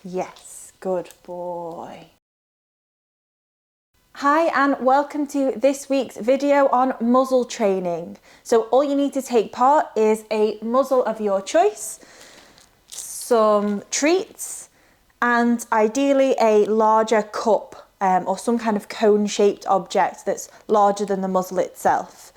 Yes, good boy. Hi and welcome to this week's video on muzzle training. So all you need to take part is a muzzle of your choice, some treats, and ideally a larger cup or some kind of cone-shaped object that's larger than the muzzle itself.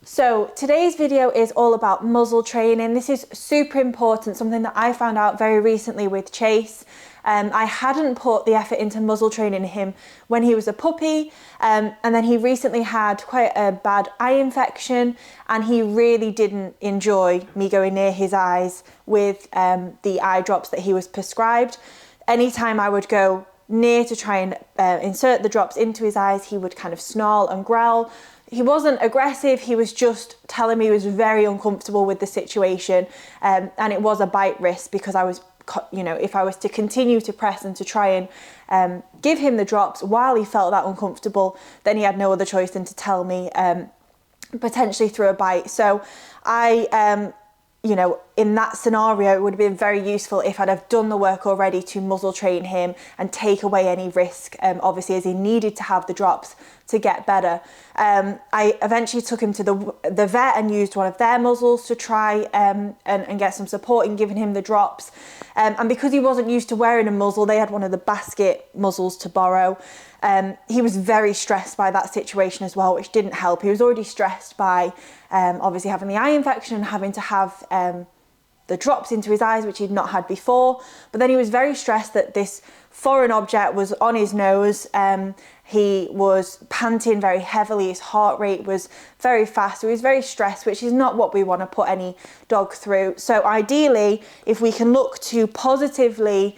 So today's video is all about muzzle training. This is super important, something that I found out very recently with Chase. I hadn't put the effort into muzzle training him when he was a puppy, and then he recently had quite a bad eye infection, and he really didn't enjoy me going near his eyes with the eye drops that he was prescribed. Anytime I would go near to try and insert the drops into his eyes, he would kind of snarl and growl. He wasn't aggressive, he was just telling me he was very uncomfortable with the situation, and it was a bite risk because I was, you know, if I was to continue to press and to try and give him the drops while he felt that uncomfortable, then he had no other choice than to tell me, potentially through a bite. So you know, in that scenario, it would have been very useful if I'd have done the work already to muzzle train him and take away any risk, obviously, as he needed to have the drops to get better. I eventually took him to the vet and used one of their muzzles to try and get some support in giving him the drops. And because he wasn't used to wearing a muzzle, they had one of the basket muzzles to borrow. He was very stressed by that situation as well, which didn't help. He was already stressed by obviously having the eye infection and having to have the drops into his eyes, which he'd not had before. But then he was very stressed that this foreign object was on his nose. He was panting very heavily, his heart rate was very fast, so he was very stressed, which is not what we want to put any dog through. So ideally, if we can look to positively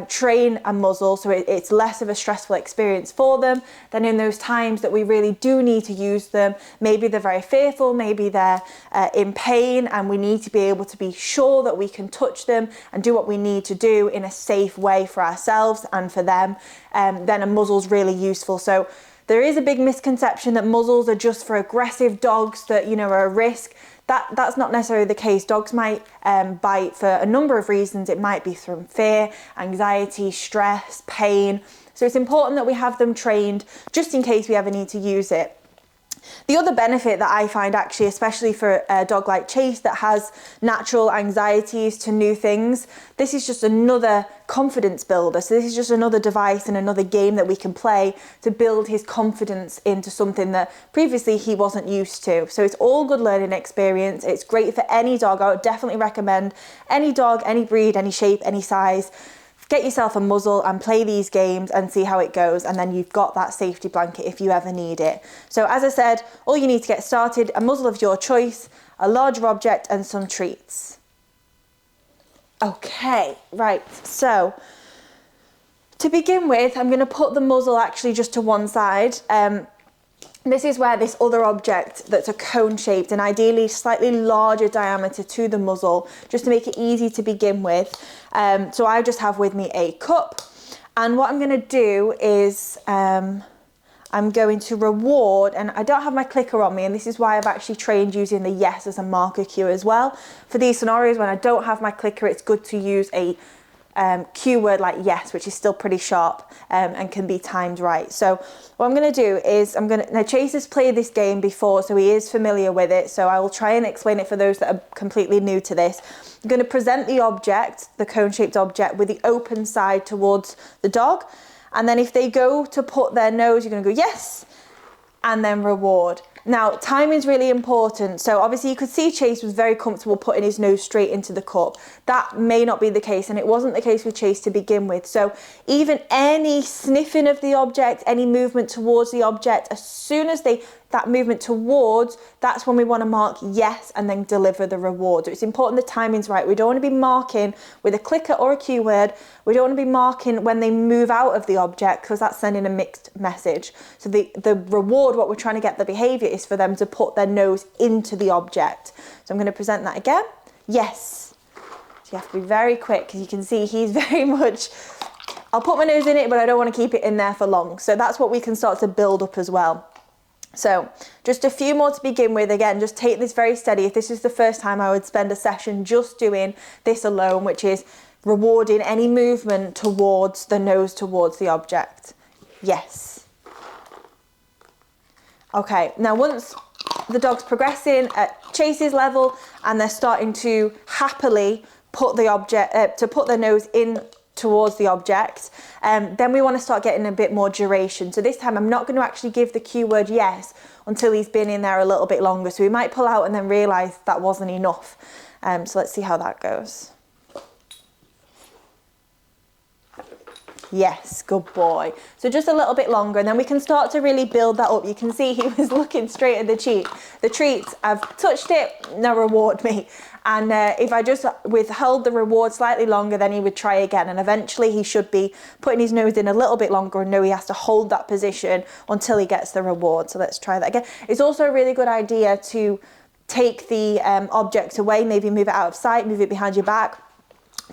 train a muzzle so it's less of a stressful experience for them, then in those times that we really do need to use them, maybe they're very fearful, maybe they're in pain, and we need to be able to be sure that we can touch them and do what we need to do in a safe way for ourselves and for them, then a muzzle's really useful. So there is a big misconception that muzzles are just for aggressive dogs that, you know, are a risk. That's not necessarily the case. Dogs might bite for a number of reasons. It might be from fear, anxiety, stress, pain. So it's important that we have them trained just in case we ever need to use it. The other benefit that I find, actually, especially for a dog like Chase that has natural anxieties to new things, this is just another confidence builder. So this is just another device and another game that we can play to build his confidence into something that previously he wasn't used to. So it's all good learning experience. It's great for any dog. I would definitely recommend any dog, any breed, any shape, any size. Get yourself a muzzle and play these games and see how it goes, and then you've got that safety blanket if you ever need it. So as I said, all you need to get started, a muzzle of your choice, a larger object and some treats. Okay, right, so to begin with, I'm going to put the muzzle actually just to one side. This is where this other object that's a cone shaped and ideally slightly larger diameter to the muzzle, just to make it easy to begin with. So I just have with me a cup, and what I'm going to do is I'm going to reward, and I don't have my clicker on me, and this is why I've actually trained using the yes as a marker cue as well. For these scenarios when I don't have my clicker, it's good to use a cue word like yes, which is still pretty sharp and can be timed right. So what I'm going to do is now Chase has played this game before, so he is familiar with it, so I will try and explain it for those that are completely new to this. I'm going to present the object, the cone-shaped object, with the open side towards the dog, and then if they go to put their nose, you're going to go yes, and then reward. Now, timing is really important. So obviously you could see Chase was very comfortable putting his nose straight into the cup. That may not be the case, and it wasn't the case with Chase to begin with. So even any sniffing of the object, any movement towards the object, as soon as that movement towards, that's when we want to mark yes and then deliver the reward. So it's important the timing's right. We don't want to be marking with a clicker or a cue word. We don't want to be marking when they move out of the object, because that's sending a mixed message. So the reward, what we're trying to get the behavior, is for them to put their nose into the object. So I'm going to present that again. Yes. So you have to be very quick, because you can see he's very much, I'll put my nose in it, but I don't want to keep it in there for long. So that's what we can start to build up as well. So just a few more to begin with. Again, just take this very steady. If this is the first time, I would spend a session just doing this alone, which is rewarding any movement towards the nose, towards the object. Yes. Okay, now once the dog's progressing at Chase's level and they're starting to happily put the object, to put their nose in towards the object, then we want to start getting a bit more duration. So this time I'm not going to actually give the cue word yes until he's been in there a little bit longer. So we might pull out and then realise that wasn't enough. So let's see how that goes. Yes, good boy. So just a little bit longer, and then we can start to really build that up. You can see he was looking straight at the treats. I've touched it, now reward me. And if I just withheld the reward slightly longer, then he would try again. And eventually he should be putting his nose in a little bit longer and know he has to hold that position until he gets the reward. So let's try that again. It's also a really good idea to take the object away, maybe move it out of sight, move it behind your back,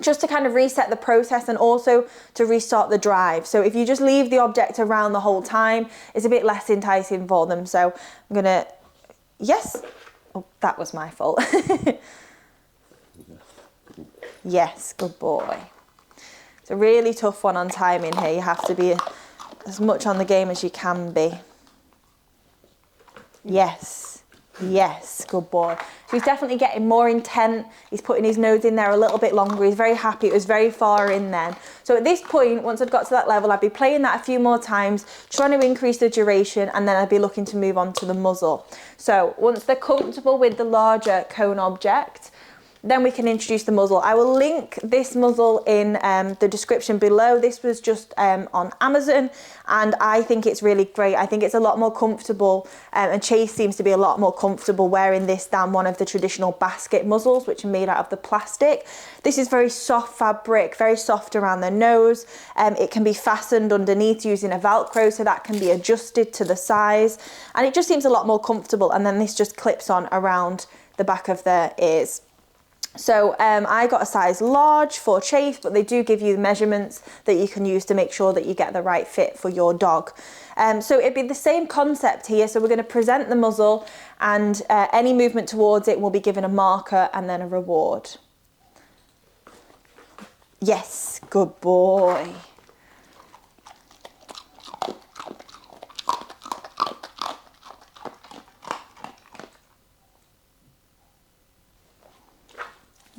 just to kind of reset the process and also to restart the drive. So if you just leave the object around the whole time, it's a bit less enticing for them. So I'm gonna, yes, oh, that was my fault. Yes, good boy. It's a really tough one on timing here. You have to be as much on the game as you can be. Yes, yes, good boy. So he's definitely getting more intent. He's putting his nose in there a little bit longer. He's very happy. It was very far in then. So at this point, once I'd got to that level, I'd be playing that a few more times, trying to increase the duration, and then I'd be looking to move on to the muzzle. So once they're comfortable with the larger cone object, then we can introduce the muzzle. I will link this muzzle in the description below. This was just on Amazon, and I think it's really great. I think it's a lot more comfortable, and Chase seems to be a lot more comfortable wearing this than one of the traditional basket muzzles, which are made out of the plastic. This is very soft fabric, very soft around the nose. It can be fastened underneath using a Velcro, so that can be adjusted to the size, and it just seems a lot more comfortable. And then this just clips on around the back of their ears. So I got a size large for Chase, but they do give you measurements that you can use to make sure that you get the right fit for your dog. So it'd be the same concept here. So we're going to present the muzzle, and any movement towards it will be given a marker and then a reward. Yes, good boy.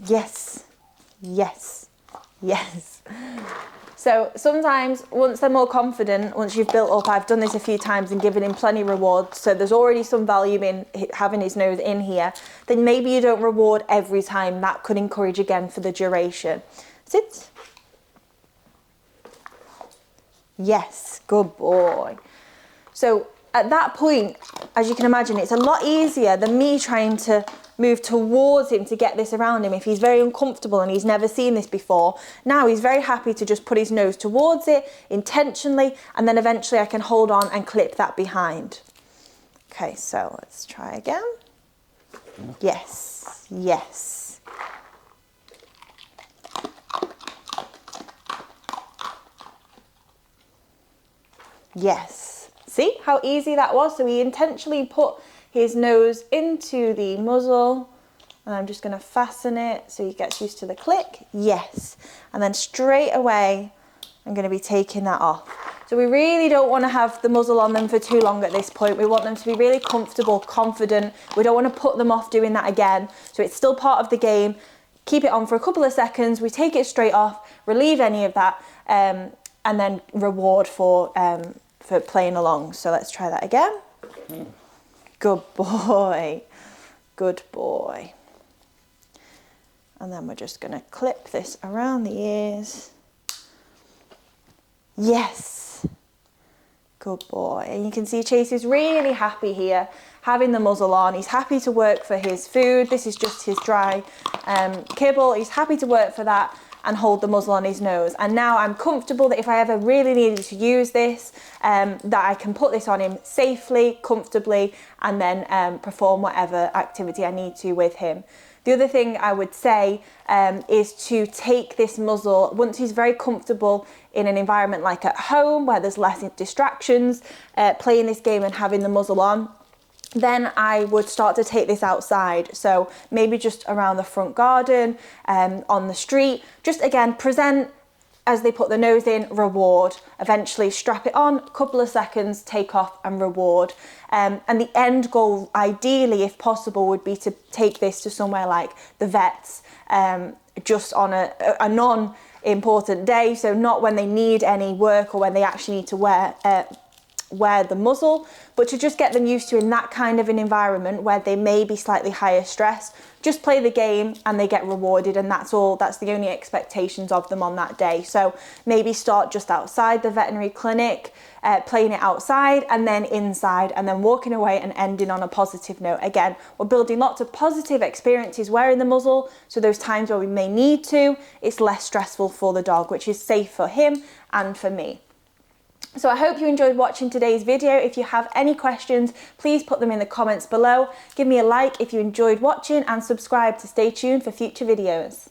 Yes, yes, yes. So sometimes once they're more confident, once you've built up, I've done this a few times and given him plenty of rewards, so there's already some value in having his nose in here, then maybe you don't reward every time. That could encourage again for the duration. Sit. Yes, good boy. So at that point, as you can imagine, it's a lot easier than me trying to move towards him to get this around him if he's very uncomfortable and he's never seen this before. Now he's very happy to just put his nose towards it intentionally, and then eventually I can hold on and clip that behind. Okay, so let's try again. Yes, yes. Yes. See how easy that was? So he intentionally put his nose into the muzzle, and I'm just going to fasten it so he gets used to the click. Yes. And then straight away I'm going to be taking that off. So we really don't want to have the muzzle on them for too long at this point. We want them to be really comfortable, confident. We don't want to put them off doing that again. So it's still part of the game. Keep it on for a couple of seconds. We take it straight off, relieve any of that, and then reward for playing along. So let's try that again. Good boy, good boy. And then we're just going to clip this around the ears. Yes, good boy. And you can see Chase is really happy here, having the muzzle on. He's happy to work for his food. This is just his dry kibble. He's happy to work for that and hold the muzzle on his nose. And now I'm comfortable that if I ever really needed to use this, that I can put this on him safely, comfortably, and then perform whatever activity I need to with him. The other thing I would say is to take this muzzle, once he's very comfortable in an environment like at home where there's less distractions, playing this game and having the muzzle on, then I would start to take this outside. So maybe just around the front garden, on the street, just again, present as they put the nose in, reward, eventually strap it on, couple of seconds, take off and reward. And the end goal, ideally, if possible, would be to take this to somewhere like the vets, just on a non-important day. So not when they need any work or when they actually need to wear the muzzle, but to just get them used to in that kind of an environment where they may be slightly higher stress, just play the game and they get rewarded, and that's the only expectations of them on that day. So maybe start just outside the veterinary clinic, playing it outside and then inside, and then walking away and ending on a positive note. Again, we're building lots of positive experiences wearing the muzzle, so those times where we may need to, it's less stressful for the dog, which is safe for him and for me. So I hope you enjoyed watching today's video. If you have any questions, please put them in the comments below. Give me a like if you enjoyed watching and subscribe to stay tuned for future videos.